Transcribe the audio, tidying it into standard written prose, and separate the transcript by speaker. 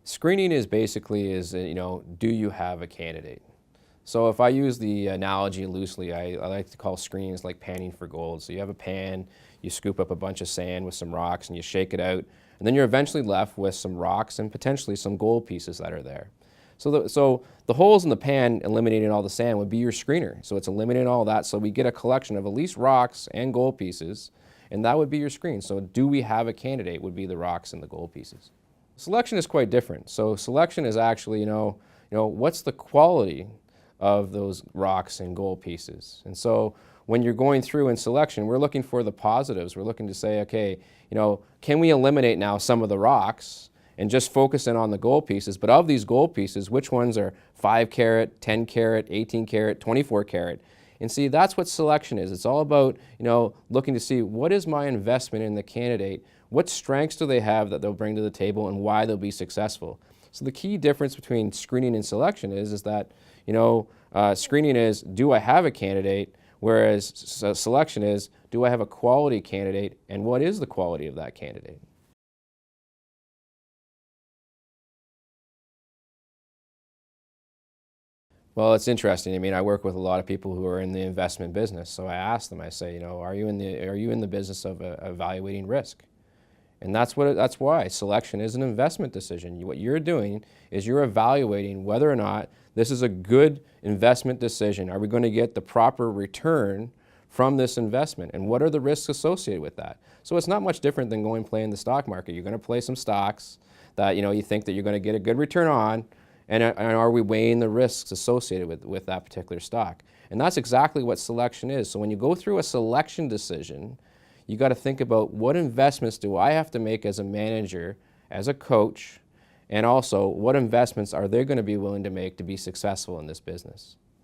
Speaker 1: Screening is basically do you have a candidate? So if I use the analogy loosely, I like to call screenings like panning for gold. So you have a pan, you scoop up a bunch of sand with some rocks and you shake it out, and then you're eventually left with some rocks and potentially some gold pieces that are there. So the holes in the pan eliminating all the sand would be your screener. So it's eliminating all that, so we get a collection of at least rocks and gold pieces, and that would be your screen. So do we have a candidate would be the rocks and the gold pieces. Selection is quite different. So selection is actually, what's the quality of those rocks and gold pieces? And so when you're going through in selection, we're looking for the positives. We're looking to say, okay, can we eliminate now some of the rocks and just focus in on the gold pieces? But of these gold pieces, which ones are 5 carat, 10 carat, 18 carat, 24 carat? And see, that's what selection is. It's all about, looking to see what is my investment in the candidate, what strengths do they have that they'll bring to the table, and why they'll be successful. So the key difference between screening and selection is that, screening is, do I have a candidate? Whereas selection is, do I have a quality candidate, and what is the quality of that candidate? Well, it's interesting. I mean, I work with a lot of people who are in the investment business. So I ask them, I say, are you in the business of evaluating risk? And that's why selection is an investment decision. What you're doing is you're evaluating whether or not this is a good investment decision. Are we going to get the proper return from this investment? And what are the risks associated with that? So it's not much different than going play in the stock market. You're going to play some stocks that you think that you're going to get a good return on, and are we weighing the risks associated with that particular stock? And that's exactly what selection is. So when you go through a selection decision, you got to think about what investments do I have to make as a manager, as a coach, and also what investments are they going to be willing to make to be successful in this business.